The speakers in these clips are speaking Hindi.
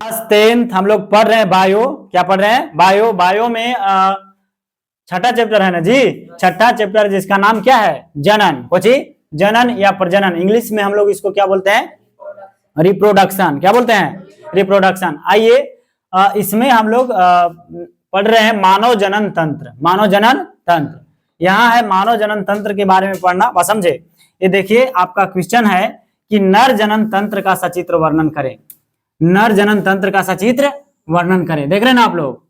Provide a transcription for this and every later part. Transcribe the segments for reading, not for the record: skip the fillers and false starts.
क्लास 10th हम लोग पढ़ रहे हैं बायो। क्या पढ़ रहे हैं? बायो। बायो में छठा चैप्टर है ना जी, छठा चैप्टर जिसका नाम क्या है? जनन। कोची जनन या प्रजनन, इंग्लिश में हम लोग इसको क्या बोलते हैं? रिप्रोडक्शन। क्या बोलते हैं? रिप्रोडक्शन। आइए इसमें हम लोग पढ़ रहे हैं मानव जनन तंत्र। मानव जनन तंत्र यहाँ है, मानव जनन तंत्र के बारे में पढ़ना, बस समझे। ये देखिए आपका क्वेश्चन है कि नर जनन तंत्र का सचित्र वर्णन करें। नर जनन तंत्र का सचित्र वर्णन करें। देख रहे हैं ना आप लोग,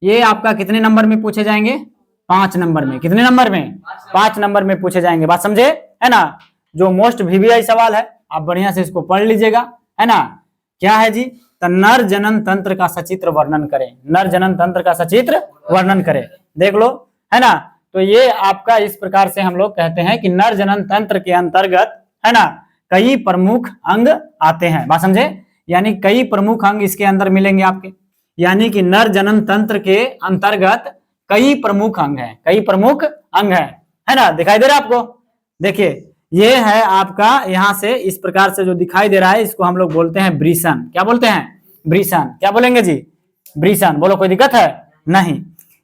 ये आपका कितने नंबर में पूछे जाएंगे? 5 नंबर में। कितने नंबर में? 5 नंबर में पूछे जाएंगे, बात समझे है ना। जो मोस्ट वीवीआई सवाल है, आप बढ़िया से इसको पढ़ लीजिएगा, है ना। क्या है जी? तो नर जनन तंत्र का सचित्र वर्णन करें। नर जनन तंत्र का सचित्र वर्णन करें, देख लो, है ना। तो ये आपका इस प्रकार से हम लोग कहते हैं कि नर जनन तंत्र के अंतर्गत, है ना, कई प्रमुख अंग आते हैं, बात समझे। यानी कई प्रमुख अंग इसके अंदर मिलेंगे आपके, यानी कि नर जनन तंत्र के अंतर्गत कई प्रमुख अंग हैं, कई प्रमुख अंग है ना। दिखाई दे रहा है आपको? देखिए ये है आपका, यहां से इस प्रकार से जो दिखाई दे रहा है, इसको हम लोग बोलते हैं वृषण। क्या बोलते हैं? वृषण। क्या बोलेंगे जी? वृषण। बोलो, कोई दिक्कत है? नहीं।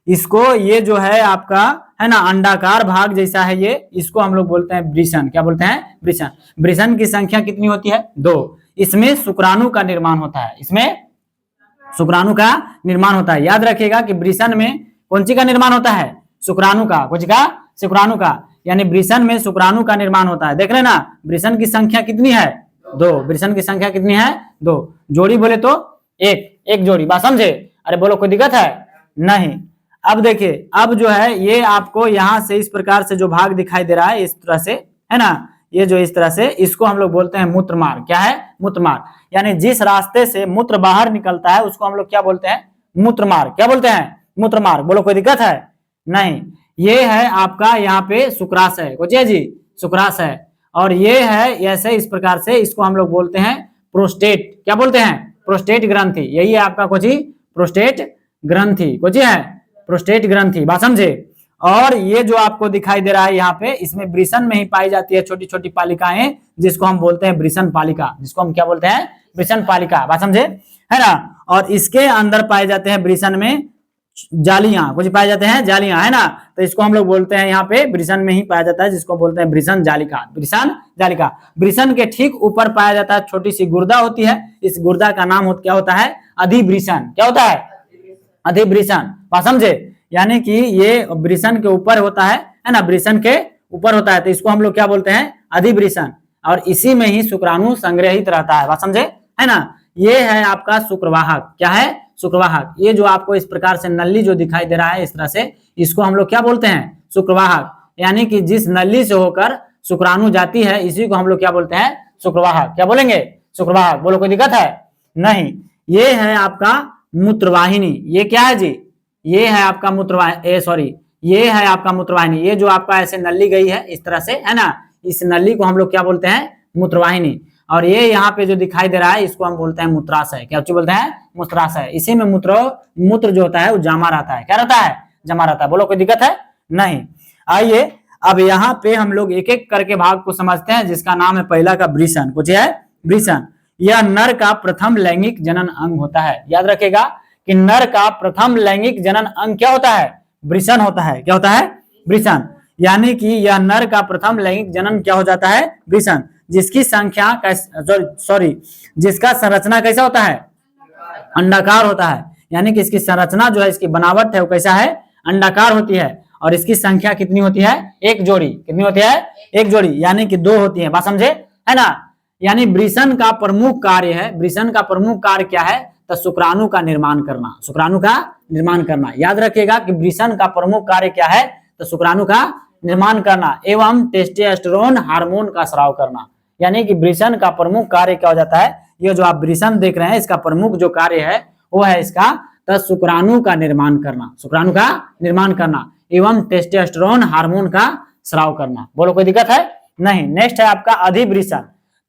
इसको, ये जो है आपका, है ना, अंडाकार भाग जैसा है ये, इसको हम लोग बोलते हैं वृषण। क्या बोलते हैं? वृषण। वृषण की संख्या कितनी होती है? 2। इसमें शुक्राणु का निर्माण होता है, इसमें शुक्राणु का निर्माण होता है। याद रखिएगा कि वृषण में कौन सी का निर्माण होता है? शुक्राणु का। कौन सी का? शुक्राणु का। यानी वृषण में शुक्राणु का निर्माण होता है। देख रहे ना, वृषण की संख्या कितनी है? 2। वृषण की संख्या कितनी है? 2। जोड़ी बोले तो एक जोड़ी, बात समझे। अरे बोलो, कोई दिक्कत है? नहीं। अब देखिए, अब जो है ये आपको यहां से इस प्रकार से जो भाग दिखाई दे रहा है, इस तरह से, है ना, ये जो इस तरह से, इसको हम लोग बोलते हैं मूत्रमार्ग। क्या है? मूत्रमार्ग। यानी जिस रास्ते से मूत्र बाहर निकलता है उसको हम लोग क्या बोलते हैं? मूत्रमार्ग। क्या बोलते हैं? मूत्रमार्ग। बोलो, कोई दिक्कत है? नहीं। ये है आपका यहाँ पे शुक्राशय। कोचिया जी, शुक्राशय। और ये है ऐसे इस प्रकार से, इसको हम लोग बोलते हैं प्रोस्टेट। क्या बोलते हैं? प्रोस्टेट ग्रंथि। यही है आपका कोची प्रोस्टेट ग्रंथि। कोची है? प्रोस्टेट ग्रंथि, बात समझे। और ये जो आपको दिखाई दे रहा है यहाँ पे, इसमें वृषण में ही पाई जाती है छोटी छोटी पालिकाएं, जिसको हम बोलते हैं वृषण पालिका। जिसको हम क्या बोलते हैं? वृषण पालिका, बात समझे, है ना। और इसके अंदर पाए जाते हैं वृषण में जालियां। कुछ पाए जाते हैं जालियां, है ना। तो इसको हम लोग बोलते हैं यहाँ पे वृषण में ही पाया जाता है, जिसको बोलते हैं वृषण जालिका। वृषण जालिका। वृषण के ठीक ऊपर पाया जाता है छोटी सी गुर्दा होती है। इस गुर्दा का नाम क्या होता है? अधिवृषण। क्या होता है? अधिवृषण, बात समझे। यानी कि ये वृषण के ऊपर होता है ना, वृषण के ऊपर होता है, तो इसको हम लोग क्या बोलते हैं? अधिवृषण। और इसी में ही शुक्राणु संग्रहित रहता है, बात समझे, है ना। ये है आपका शुक्रवाहक। क्या है? शुक्रवाहक। ये जो आपको इस प्रकार से नली जो दिखाई दे रहा है इस तरह से, इसको हम लोग क्या बोलते हैं? शुक्रवाहक। यानी कि जिस नली से होकर शुक्राणु जाती है, इसी को हम लोग क्या बोलते हैं? शुक्रवाहक। क्या बोलेंगे? शुक्रवाहक। बोलो, कोई दिक्कत है? नहीं। ये है आपका मूत्रवाहिनी। ये क्या है जी? ये है आपका मूत्रवाहिनी, ये है आपका मूत्रवाहिनी। ये जो आपका ऐसे नली गई है इस तरह से, है ना, इस नली को हम लोग क्या बोलते हैं? मूत्रवाहिनी। और ये यहाँ पे जो दिखाई दे रहा है, इसको हम बोलते हैं मूत्राशय। क्या बोलते हैं? मूत्राशय। इसी में मूत्र जो होता है वो जमा रहता है। क्या रहता है? जमा रहता है। बोलो, कोई दिक्कत है? नहीं। आइए अब यहाँ पे हम लोग एक एक करके भाग को समझते हैं, जिसका नाम है पहला का वृषण। कुछ है? वृषण। यह नर का प्रथम लैंगिक जनन अंग होता है। याद रखेगा कि नर का प्रथम लैंगिक जनन अंग क्या होता है? वृषण होता है। क्या होता है? वृषण। यानी कि यह नर का प्रथम लैंगिक जनन क्या हो जाता है? वृषण। जिसकी संख्या जिसका संरचना कैसा होता है? अंडाकार होता है। यानी कि इसकी संरचना जो है, इसकी बनावट है, वो कैसा है? अंडाकार होती है। और इसकी संख्या कितनी होती है? 1 जोड़ी। कितनी होती है? 1 जोड़ी। यानी कि 2 होती है, बात समझे, है ना। यानी वृषण का प्रमुख कार्य है, वृषण का प्रमुख कार्य क्या है? तो शुक्राणु का निर्माण करना। शुक्राणु का निर्माण करना। याद रखिएगा कि वृषण का प्रमुख कार्य क्या है? तो शुक्राणु का निर्माण करना एवं टेस्टोस्टेरोन हार्मोन का स्राव करना। यानी कि वृषण का प्रमुख कार्य क्या हो जाता है? ये जो आप वृषण देख रहे हैं, इसका प्रमुख जो कार्य है वो है इसका तो शुक्राणु का निर्माण करना। शुक्राणु का निर्माण करना एवं टेस्टोस्टेरोन हार्मोन का स्राव करना। बोलो, कोई दिक्कत है? नहीं। नेक्स्ट है आपका अधिवृषण।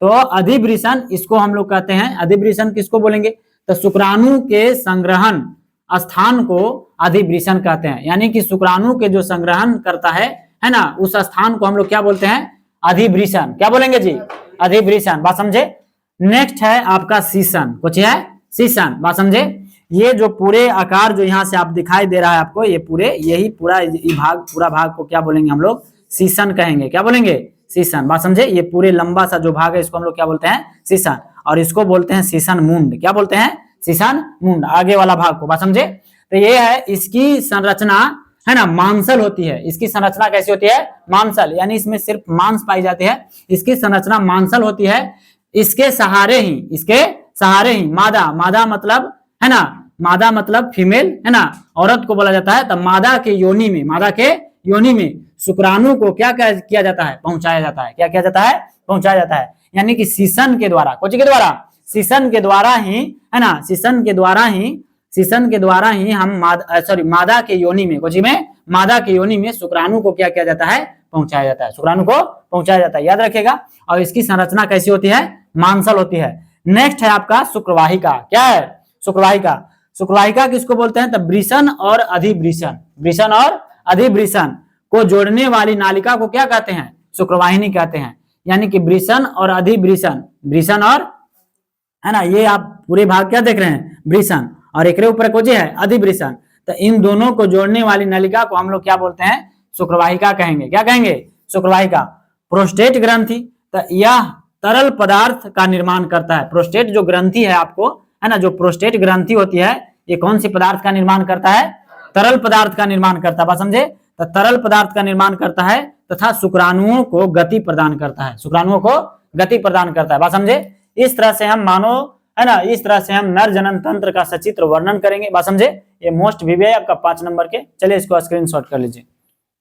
तो अधिवृषण इसको हम लोग कहते हैं, अधिवृषण किसको बोलेंगे? तो शुक्राणु के संग्रहण स्थान को अधिवृषण कहते हैं। यानी कि शुक्राणु के जो संग्रहण करता है ना, उस स्थान को हम लोग क्या बोलते हैं? अधिवृषण। क्या बोलेंगे जी? अधिवृषण, बात समझे। नेक्स्ट है आपका शीशन। कुछ है? सीसन, बात समझे। ये जो पूरे आकार जो यहाँ से आप दिखाई दे रहा है आपको, ये पूरे यही पूरा पूरा भाग को क्या बोलेंगे हम लोग, सीसन कहेंगे। क्या बोलेंगे, सीसन, बात समझे। ये पूरे लंबा सा जो भाग है इसको हम लोग क्या बोलते हैं, सीसन, और इसको बोलते हैं सीसन मुंड। क्या बोलते हैं, सीसन मुंड, आगे वाला भाग को, बात समझे। तो ये है, इसकी संरचना है ना मांसल होती है। इसकी संरचना कैसी होती है, मांसल, यानी इसमें सिर्फ मांस पाई जाती है। इसकी संरचना मांसल होती है। इसके सहारे ही मादा, मादा मतलब है ना, मादा मतलब फीमेल है ना, औरत को बोला जाता है। तब मादा के योनि में शुक्राणु को क्या किया जाता है, पहुंचाया जाता है। क्या किया जाता है, पहुंचाया जाता है। यानी कि सीसन के द्वारा, कुछ के द्वारा, सीसन के द्वारा ही है ना, सीसन के द्वारा ही हम मादा के योनि में, कुछ में मादा के योनि में शुक्राणु को क्या किया जाता है, पहुंचाया जाता है। शुक्राणु को पहुंचाया जाता है, याद रखिएगा। और इसकी संरचना कैसी होती है, मांसल होती है। नेक्स्ट है आपका शुक्रवाहिका। क्या है, शुक्रवाहिका। शुक्रवाहिका किसको बोलते हैं, तब वृषण और अधिवृषण, वृषण और अधिवृषण को जोड़ने वाली नालिका को क्या कहते हैं, शुक्रवाहिनी कहते हैं। यानी कि वृषण और अधिवृषण, वृषण और है ना, ये आप पूरे भाग क्या देख रहे हैं, वृषण, और एक ऊपर को जो है अधिवृषण। तो इन दोनों को जोड़ने वाली नलिका को हम लोग क्या बोलते हैं, शुक्रवाहिका कहेंगे। क्या कहेंगे, शुक्रवाहिका। प्रोस्टेट ग्रंथि, तो यह तरल पदार्थ का निर्माण करता है। प्रोस्टेट जो ग्रंथि है आपको है ना, जो प्रोस्टेट ग्रंथि होती है, ये कौन सी पदार्थ का निर्माण करता है, तरल पदार्थ का निर्माण करता है, बात समझे। तो तरल पदार्थ का निर्माण करता है तथा शुक्राणुओं को गति प्रदान करता है, शुक्राणुओं को गति प्रदान करता है, बात समझे। इस तरह से हम मानो है ना, इस तरह से हम नर जनन तंत्र का सचित्र वर्णन करेंगे, बात समझे। ये मोस्ट वीवी है आपका 5 नंबर के। चलिए इसको स्क्रीनशॉट कर लीजिए।